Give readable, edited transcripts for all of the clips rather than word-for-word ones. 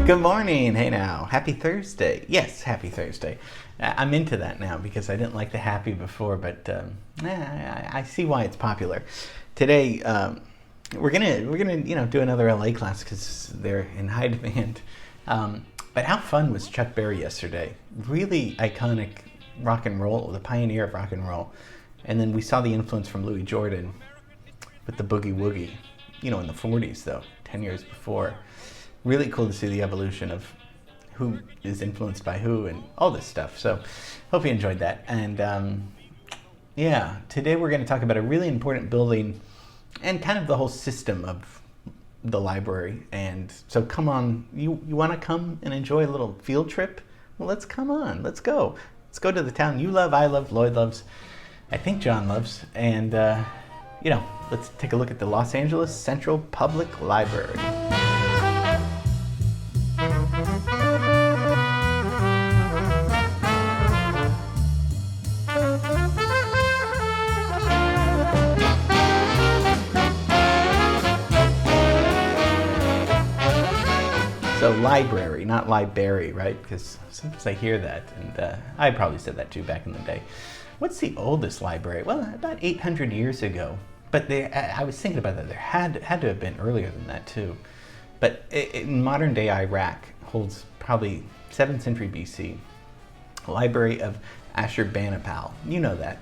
Good morning. Hey now. Happy Thursday. Yes, happy Thursday. I'm into that now because I didn't like the happy before, but I see why it's popular. Today, we're gonna do another LA class because they're in high demand. But how fun was Chuck Berry yesterday? Really iconic rock and roll, the pioneer of rock and roll. And then we saw the influence from Louis Jordan with the boogie woogie, in the 40s though, 10 years before. Really cool to see the evolution of who is influenced by who and all this stuff. So hope you enjoyed that. And today we're going to talk about a really important building and kind of the whole system of the library. And so come on, you want to come and enjoy a little field trip? Well, let's come on. Let's go. Let's go to the town you love, I love, Lloyd loves, I think John loves. And, let's take a look at the Los Angeles Central Public Library. So library, not library, right? Because sometimes I hear that, and I probably said that too back in the day. What's the oldest library? Well, about 800 years ago. But I was thinking about that. There had to have been earlier than that too. But in modern day Iraq holds probably 7th century BC. Library of Ashurbanipal. You know that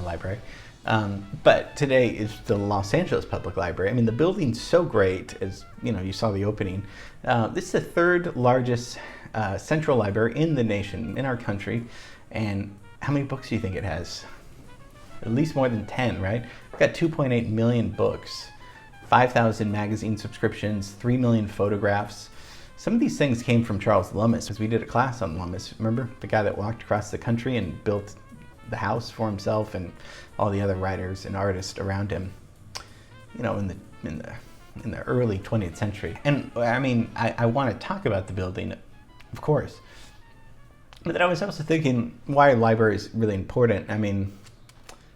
library. But today is the Los Angeles Public Library. I mean, the building's so great, as you saw the opening. This is the third largest central library in the nation, in our country. And how many books do you think it has? At least more than 10, right? We've got 2.8 million books, 5,000 magazine subscriptions, 3 million photographs. Some of these things came from Charles Lummis, because we did a class on Lummis. Remember the guy that walked across the country and built the house for himself and all the other writers and artists around him, in the early 20th century. And I mean, I want to talk about the building, of course, but then I was also thinking, why are libraries really important? I mean,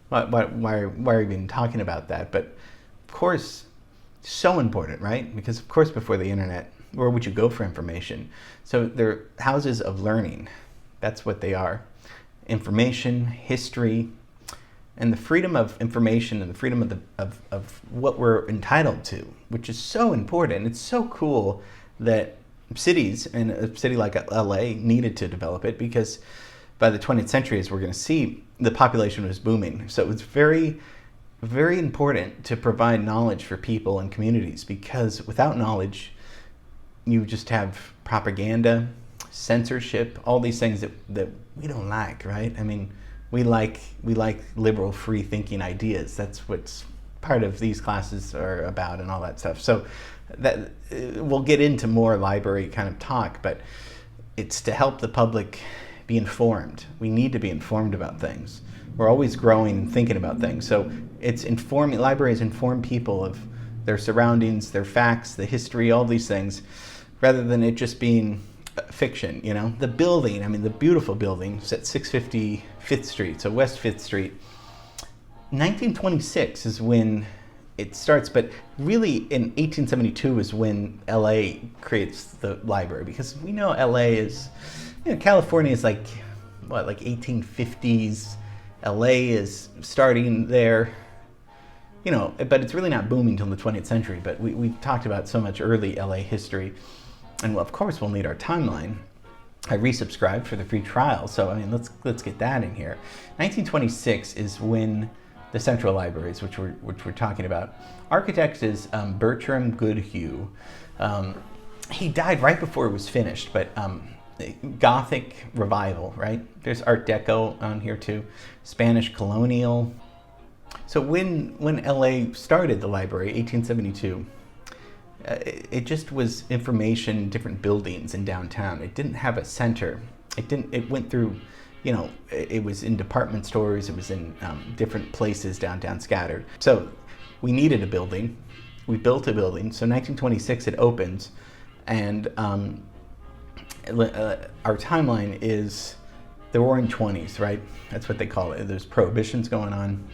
why are we even talking about that? But of course, so important, right? Because of course, before the internet, where would you go for information? So they're houses of learning. That's what they are. Information, history, and the freedom of information and the freedom of what we're entitled to, which is so important. It's so cool that cities, and a city like LA needed to develop it, because by the 20th century, as we're going to see, the population was booming. So it was very, very important to provide knowledge for people and communities, because without knowledge, you just have propaganda, censorship, all these things that we don't like, right? I mean, we like liberal, free-thinking ideas. That's what's part of these classes are about and all that stuff. So that we'll get into more library kind of talk, but it's to help the public be informed. We need to be informed about things. We're always growing and thinking about things. So it's informing, libraries inform people of their surroundings, their facts, the history, all these things, rather than it just being fiction, The building, I mean, the beautiful building is at 650 5th Street, so West 5th Street. 1926 is when it starts, but really in 1872 is when LA creates the library, because we know LA is, California is like 1850s. LA is starting there, but it's really not booming until the 20th century. But we talked about so much early LA history. And well, of course, we'll need our timeline. I resubscribed for the free trial, so I mean, let's get that in here. 1926 is when the Central Libraries, which we're talking about. Architect is Bertram Goodhue. He died right before it was finished, but Gothic revival, right? There's Art Deco on here too. Spanish colonial. So when LA started the library, 1872. It just was information, different buildings in downtown. It didn't have a center. It went through, it was in department stores. It was in different places downtown scattered. So we needed a building. We built a building. So 1926 it opens, and our timeline is the Roaring Twenties, right? That's what they call it. There's prohibitions going on.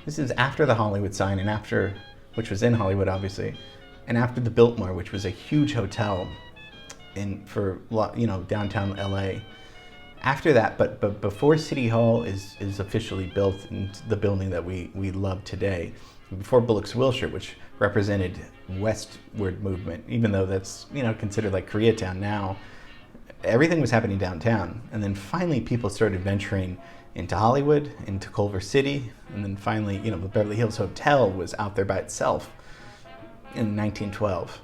This is after the Hollywood sign, and after, which was in Hollywood, obviously, and after the Biltmore, which was a huge hotel downtown LA. After that, but before City Hall is officially built in the building that we love today, before Bullock's Wilshire, which represented westward movement, even though that's considered like Koreatown now, everything was happening downtown. And then finally people started venturing into Hollywood, into Culver City, and then finally, the Beverly Hills Hotel was out there by itself in 1912.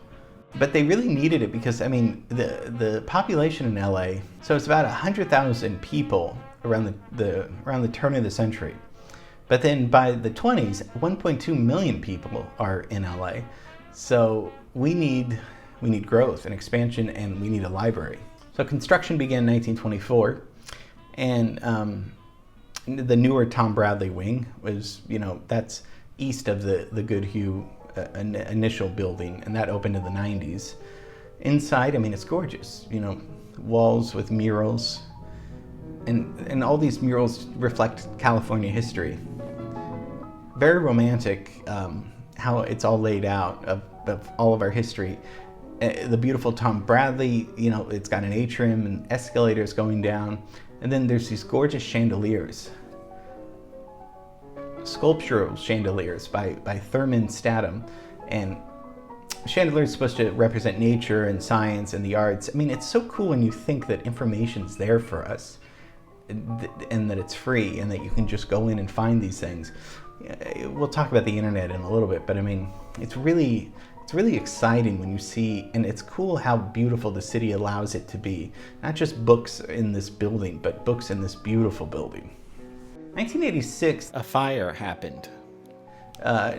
But they really needed it because, the population in LA, so it's about 100,000 people around the turn of the century. But then by the 20s, 1.2 million people are in LA. So we need growth and expansion, and we need a library. So construction began in 1924, and the newer Tom Bradley wing was, that's east of the Goodhue initial building, and that opened in the 90s. Inside, it's gorgeous, walls with murals, and all these murals reflect California history. Very romantic, how it's all laid out of all of our history. The beautiful Tom Bradley, it's got an atrium and escalators going down, and then there's these gorgeous chandeliers, sculptural chandeliers by Thurman Statham. And chandeliers are supposed to represent nature and science and the arts. It's so cool when you think that information's there for us, and that it's free, and that you can just go in and find these things. We'll talk about the internet in a little bit, but it's really exciting when you see, and it's cool how beautiful the city allows it to be. Not just books in this building, but books in this beautiful building. 1986, a fire happened.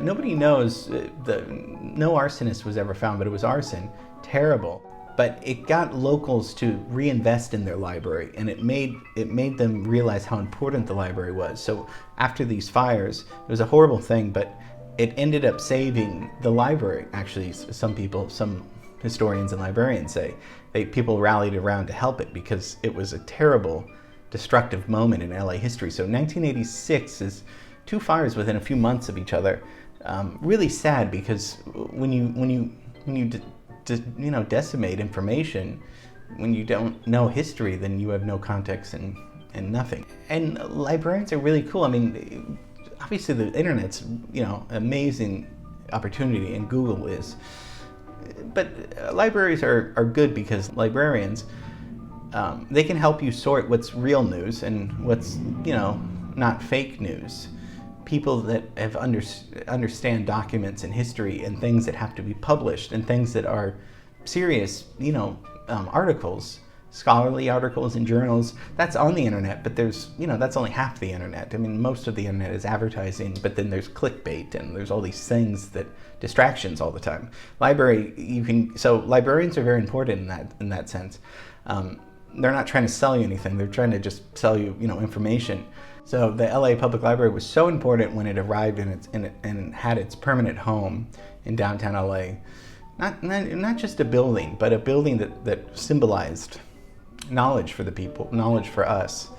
Nobody knows, no arsonist was ever found, but it was arson. Terrible. But it got locals to reinvest in their library, and it made them realize how important the library was. So after these fires, it was a horrible thing, but it ended up saving the library. Actually, some historians and librarians say people rallied around to help it because it was a terrible, destructive moment in LA history. So 1986 is two fires within a few months of each other. Really sad, because when you decimate information, when you don't know history, then you have no context and nothing. And librarians are really cool. Obviously the internet's amazing opportunity, and Google is. But libraries are good because librarians, they can help you sort what's real news and what's not fake news. People that have understand documents and history and things that have to be published and things that are serious, articles, scholarly articles in journals, that's on the internet, but there's, that's only half the internet. Most of the internet is advertising, but then there's clickbait and there's all these things distractions all the time. So librarians are very important in that sense. They're not trying to sell you anything, they're trying to just sell you, information. So the LA Public Library was so important when it arrived and had its permanent home in downtown LA. Not just a building, but a building that symbolized knowledge for the people, knowledge for us.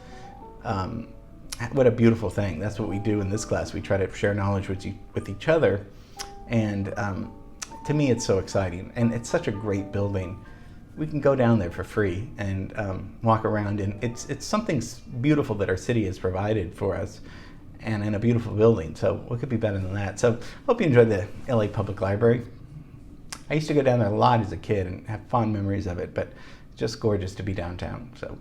What a beautiful thing. That's what we do in this class. We try to share knowledge with each other. And to me, it's so exciting. And it's such a great building. We can go down there for free and walk around, and it's something beautiful that our city has provided for us, and in a beautiful building. So what could be better than that? So hope you enjoyed the LA Public Library. I used to go down there a lot as a kid and have fond memories of it, but it's just gorgeous to be downtown. So,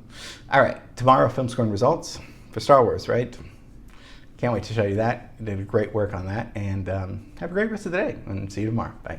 all right, tomorrow film scoring results for Star Wars, right? Can't wait to show you that. You did great work on that, and have a great rest of the day, and see you tomorrow. Bye.